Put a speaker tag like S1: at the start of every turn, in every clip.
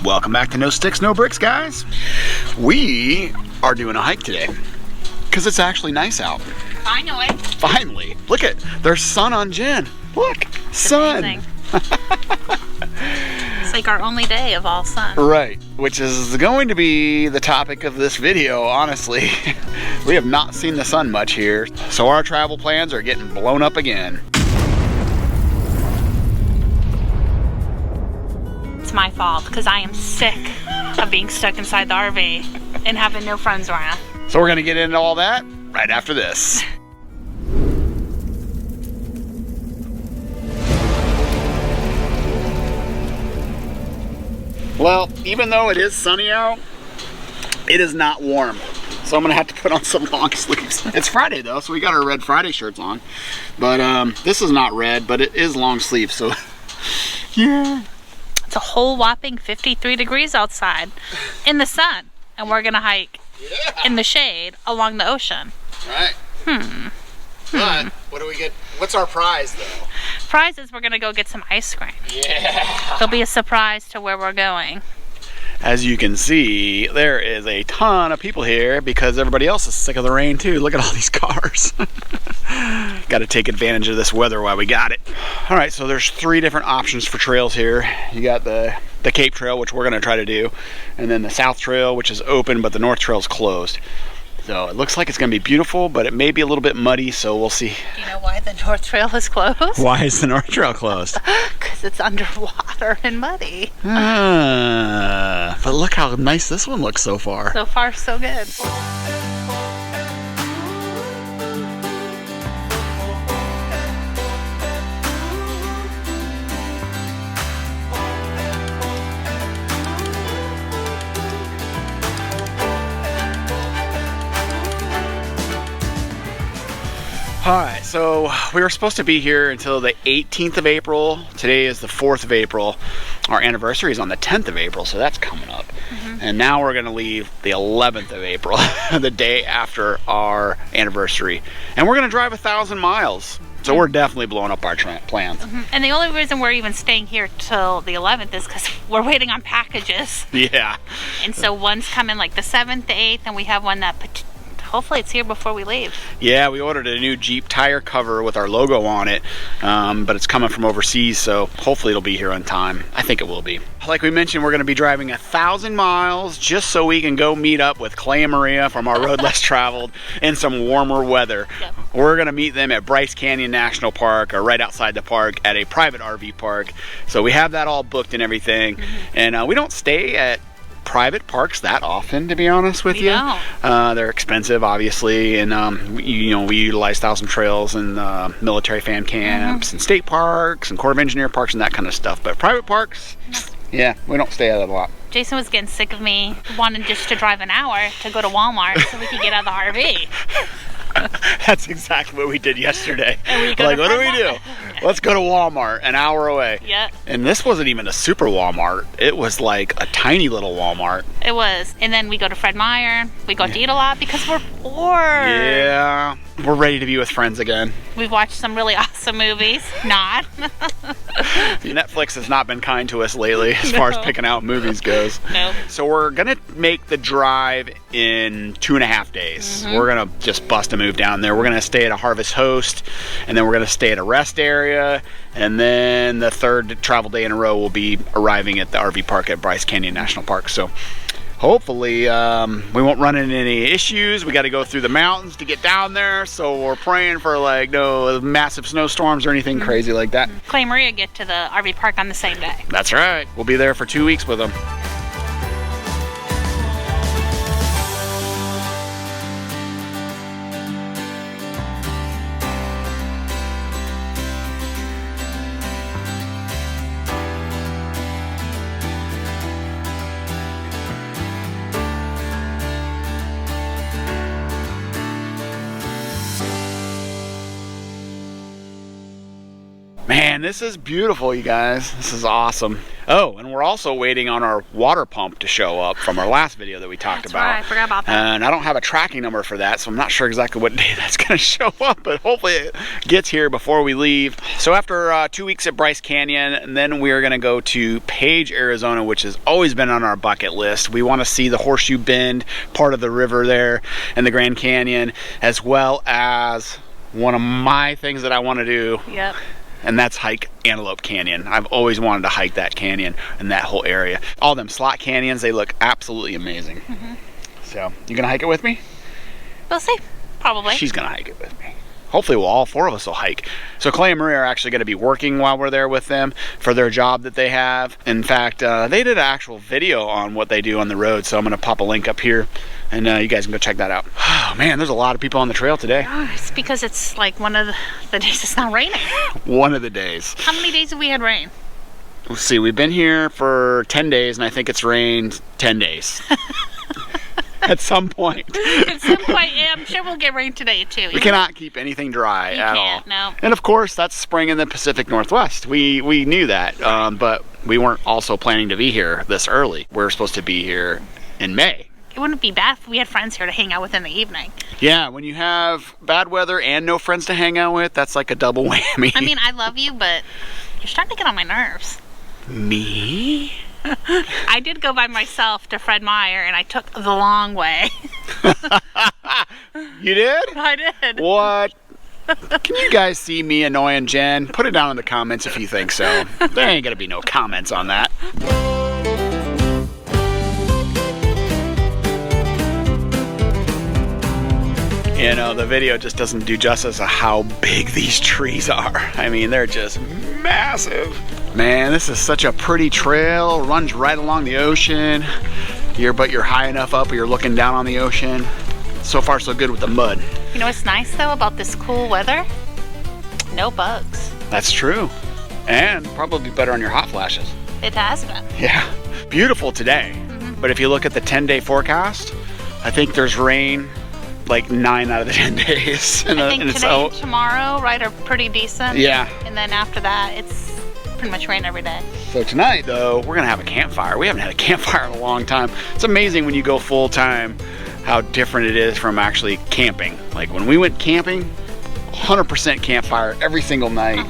S1: Welcome back to No Sticks, No Bricks, guys. We are doing a hike today because it's actually nice out.
S2: Finally.
S1: Finally. Look at, there's sun on Jen. Look, sun.
S2: It's like our only day of all sun.
S1: Right, which is going to be the topic of this video, honestly. We have not seen the sun much here, so our travel plans are getting blown up again.
S2: It's my fault because I am sick of being stuck inside the RV and having no friends around.
S1: So we're gonna get into all that right after this. Well, even though it is sunny out, it is not warm. So I'm gonna have to put on some long sleeves. It's Friday though, so we got our red Friday shirts on. But this is not red, but it is long sleeve, so yeah.
S2: It's a whole whopping 53 degrees outside in the sun, and we're gonna hike in the shade along the ocean.
S1: Right. But what do we get? What's our prize though?
S2: Prize is we're gonna go get some ice cream.
S1: Yeah.
S2: There'll be a surprise to where we're going.
S1: As you can see, there is a ton of people here because everybody else is sick of the rain too. Look at all these cars. Got to take advantage of this weather while we got it. All right, so there's 3 different options for trails here. You got the Cape Trail, which we're gonna try to do, and then the South Trail, which is open, but the North Trail is closed. So it looks like it's gonna be beautiful, but it may be a little bit muddy, so we'll see.
S2: Do you know why the North Trail is closed?
S1: Why is the North Trail closed?
S2: Because it's underwater and muddy.
S1: But look how nice this one looks so far.
S2: So far, so good.
S1: Alright, so we were supposed to be here until the 18th of April. Today is the 4th of April. Our anniversary is on the 10th of April, so that's coming up. And now we're going to leave the 11th of April, the day after our anniversary. And we're going to drive 1,000 miles. So we're definitely blowing up our plans.
S2: And the only reason we're even staying here till the 11th is because we're waiting on packages.
S1: Yeah.
S2: And so one's coming like the 7th, the 8th, and we have one that hopefully it's here before we leave.
S1: Yeah, we ordered a new Jeep tire cover with our logo on it, but it's coming from overseas, so hopefully it'll be here on time. I think it will be. Like we mentioned, we're going to be driving 1,000 miles just so we can go meet up with Clay and Maria from our Road Less Traveled in some warmer weather.
S2: Yep.
S1: We're going to meet them at Bryce Canyon National Park, or right outside the park at a private RV park. So we have that all booked and everything. And we don't stay at private parks that often, to be honest with you. They're expensive, obviously, and we utilize Thousand Trails and military fan camps and state parks and Corps of Engineer parks and that kind of stuff. But private parks, yeah, we don't stay at it a lot.
S2: Jason was getting sick of me wanting just to drive an hour to go to Walmart so we could get out of the RV.
S1: That's exactly what we did yesterday.
S2: Like,
S1: what do we do? Let's go to Walmart, an hour away.
S2: Yeah.
S1: And this wasn't even a super Walmart. It was like a tiny little Walmart.
S2: It was. And then we go to Fred Meyer. We go to eat a lot because we're bored.
S1: Yeah. We're ready to be with friends again.
S2: We've watched some really awesome movies. Not.
S1: Netflix has not been kind to us lately as far as picking out movies goes.
S2: No.
S1: So we're gonna make the drive in 2.5 days. We're gonna just bust a move down there. We're gonna stay at a Harvest Host, and then we're gonna stay at a rest area, and then the 3rd travel day in a row we'll be arriving at the RV park at Bryce Canyon National Park. So hopefully we won't run into any issues. We got to go through the mountains to get down there, so we're praying for like no massive snowstorms or anything crazy like that.
S2: Clay and Maria get to the RV park on the same day.
S1: That's right. We'll be there for 2 weeks with them. Man, Man, this is beautiful, you guys. This is awesome. Oh, and we're also waiting on our water pump to show up from our last video that we talked about.
S2: Right, I forgot about that.
S1: And I don't have a tracking number for that, so I'm not sure exactly what day that's going to show up, but hopefully it gets here before we leave. So after 2 weeks at Bryce Canyon, and then we're going to go to Page, Arizona, which has always been on our bucket list. We want to see the Horseshoe Bend, part of the river there, and the Grand Canyon, as well as one of my things that I want to do.
S2: Yep.
S1: And that's hike Antelope Canyon. I've always wanted to hike that canyon and that whole area. All them slot canyons, they look absolutely amazing. So, you gonna hike it with me?
S2: We'll see. Probably.
S1: She's gonna hike it with me. Hopefully all 4 of us will hike. So Clay and Maria are actually gonna be working while we're there with them for their job that they have. In fact, they did an actual video on what they do on the road, so I'm gonna pop a link up here and you guys can go check that out. Oh man, there's a lot of people on the trail today.
S2: Oh, it's because it's like one of the days it's not raining.
S1: One of the days.
S2: How many days have we had rain?
S1: Let's see, we've been here for 10 days and I think it's rained 10 days. At some point.
S2: At some point, yeah, I'm sure we'll get rain today too.
S1: We cannot keep anything dry at all.
S2: No.
S1: And of course, that's spring in the Pacific Northwest. We knew that, but we weren't also planning to be here this early. We're supposed to be here in May.
S2: It wouldn't be bad if we had friends here to hang out with in the evening.
S1: Yeah, when you have bad weather and no friends to hang out with, that's like a double whammy.
S2: I mean, I love you, but you're starting to get on my nerves.
S1: Me?
S2: I did go by myself to Fred Meyer, and I took the long way.
S1: You did?
S2: I did.
S1: What? Can you guys see me annoying Jen? Put it down in the comments if you think so. There ain't gonna be no comments on that. You know, the video just doesn't do justice to how big these trees are. I mean, they're just massive. Man, this is such a pretty trail. Runs right along the ocean. But you're high enough up where you're looking down on the ocean. So far, so good with the mud.
S2: You know what's nice, though, about this cool weather? No bugs.
S1: That's true. And probably better on your hot flashes.
S2: It has been.
S1: Yeah. Beautiful today. But if you look at the 10-day forecast, I think there's rain like 9 out of the 10 days.
S2: I think today and tomorrow, right, are pretty decent.
S1: Yeah.
S2: And then after that, it's pretty much rain every day.
S1: So tonight, though, we're gonna have a campfire. We haven't had a campfire in a long time. It's amazing when you go full time how different it is from actually camping. Like when we went camping, 100% campfire every single night.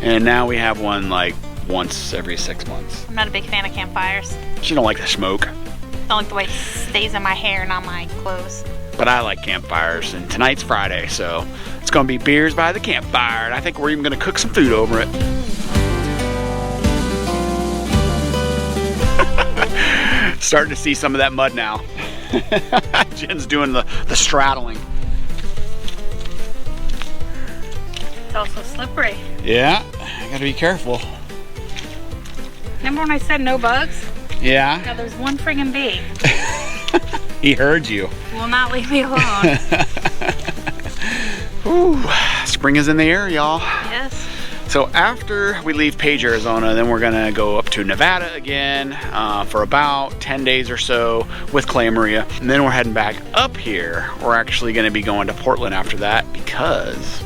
S1: And now we have one like once every 6 months.
S2: I'm not a big fan of campfires.
S1: She don't like the smoke.
S2: I don't like the way it stays in my hair and on my clothes.
S1: But I like campfires, and tonight's Friday, so it's gonna be beers by the campfire, and I think we're even gonna cook some food over it. Starting to see some of that mud now. Jen's doing the straddling.
S2: It's also slippery.
S1: Yeah, I gotta be careful.
S2: Remember when I said no bugs?
S1: Yeah.
S2: Now there's one friggin' bee.
S1: He heard you.
S2: Will not leave me alone.
S1: Ooh, spring is in the air, y'all.
S2: Yes.
S1: So after we leave Page, Arizona, then we're gonna go up to Nevada again for about 10 days or so with Clay and Maria. And then we're heading back up here. We're actually gonna be going to Portland after that because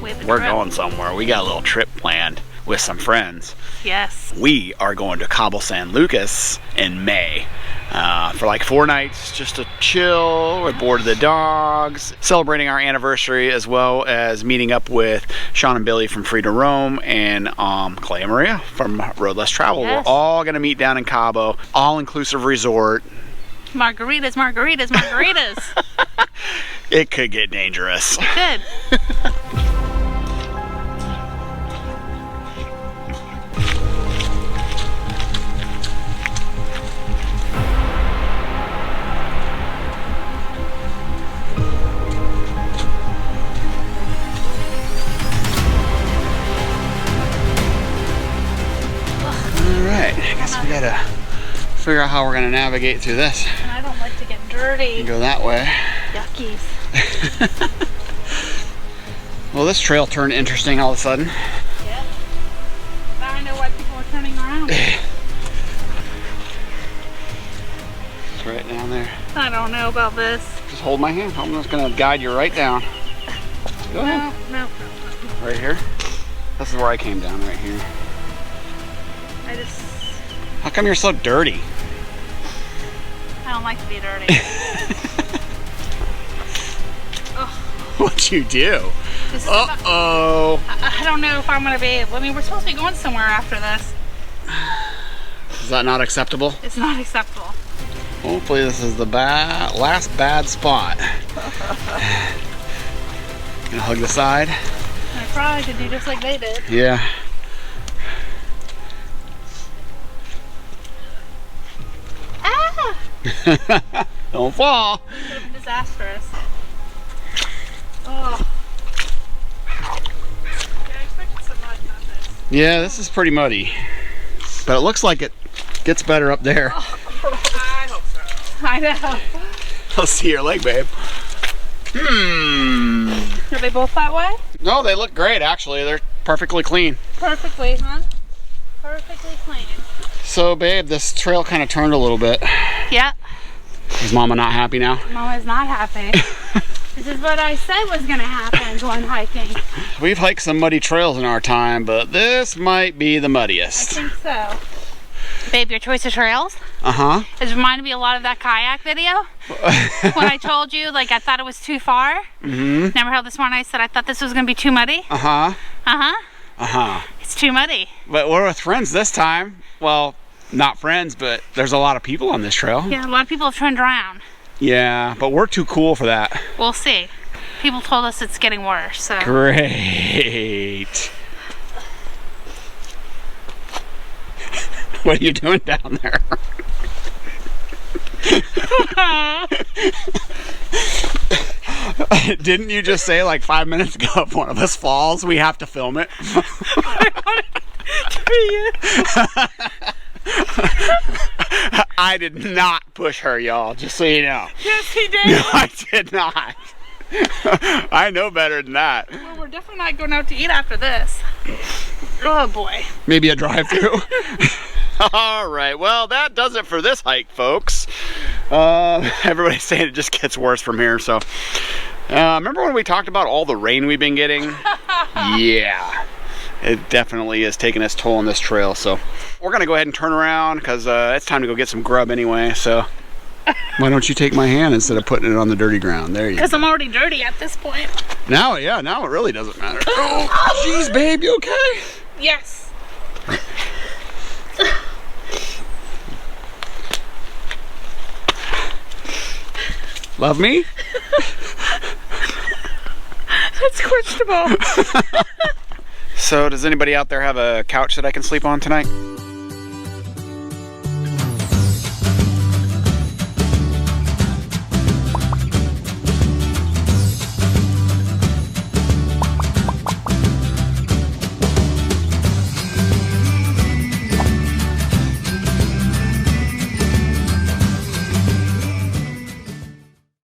S1: we're going somewhere. We got a little trip planned with some friends.
S2: Yes.
S1: We are going to Cabo San Lucas in May. For like 4 nights just to chill. We're bored of the dogs, celebrating our anniversary, as well as meeting up with Sean and Billy from Free to Roam and Clay and Maria from Road Less Travel.
S2: Yes.
S1: We're all gonna meet down in Cabo, all-inclusive resort.
S2: Margaritas, margaritas, margaritas.
S1: It could get dangerous.
S2: It could. We gotta figure out how we're gonna navigate through this. And I don't like to get dirty.
S1: Go that way.
S2: Yuckies.
S1: Well, this trail turned interesting all of a sudden.
S2: Yeah. Now I know why people are turning around.
S1: It's right down there.
S2: I don't know about this.
S1: Just hold my hand. I'm just gonna guide you right down. Go ahead.
S2: No.
S1: Right here. This is where I came down, right here.
S2: How
S1: come you're so dirty?
S2: I don't like to be dirty.
S1: What'd you do? Uh-oh.
S2: I don't know if I'm gonna be able. I mean, we're supposed to be going somewhere after this.
S1: Is that not acceptable?
S2: It's not acceptable.
S1: Hopefully this is the last bad spot. Gonna hug the side.
S2: I probably could do just like they did.
S1: Yeah.
S2: Ah!
S1: Don't fall.
S2: It's disastrous. Oh. Yeah, I expected some mud, not this.
S1: Yeah, this is pretty muddy. But it looks like it gets better up there.
S2: Oh, I hope so. I know.
S1: I'll see your leg, babe.
S2: Are they both that way?
S1: No, they look great, actually. They're perfectly clean.
S2: Perfectly, huh? Perfectly clean.
S1: So, babe, this trail kind of turned a little bit.
S2: Yeah.
S1: Is Mama not happy now?
S2: Mama's not happy. This is what I said was going to happen going hiking.
S1: We've hiked some muddy trails in our time, but this might be the muddiest.
S2: I think so. Babe, your choice of trails?
S1: Uh-huh.
S2: It's reminded me a lot of that kayak video. When I told you, like, I thought it was too far.
S1: Mm-hmm.
S2: Remember how this morning I said I thought this was going to be too muddy?
S1: Uh-huh.
S2: Uh-huh.
S1: Uh-huh.
S2: It's too muddy.
S1: But we're with friends this time. Well, not friends, but there's a lot of people on this trail.
S2: Yeah, a lot of people have turned around.
S1: Yeah, but we're too cool for that.
S2: We'll see. People told us it's getting worse, so.
S1: Great. What are you doing down there? Didn't you just say like 5 minutes ago if one of us falls, we have to film it? I did not push her, y'all, just so you know.
S2: Yes, he did.
S1: No, I did not. I know better than that.
S2: Well, we're definitely not going out to eat after this. Oh boy.
S1: Maybe a drive-thru. All right, well, that does it for this hike, folks. Everybody's saying it just gets worse from here, so. Remember when we talked about all the rain we've been getting? Yeah. It definitely is taking its toll on this trail, so. We're gonna go ahead and turn around, because it's time to go get some grub anyway, so. Why don't you take my hand instead of putting it on the dirty ground? There you go.
S2: Because I'm already dirty at this point.
S1: Now, yeah, now it really doesn't matter. Oh, jeez, babe, you okay?
S2: Yes.
S1: Love me?
S2: That's questionable.
S1: So, does anybody out there have a couch that I can sleep on tonight?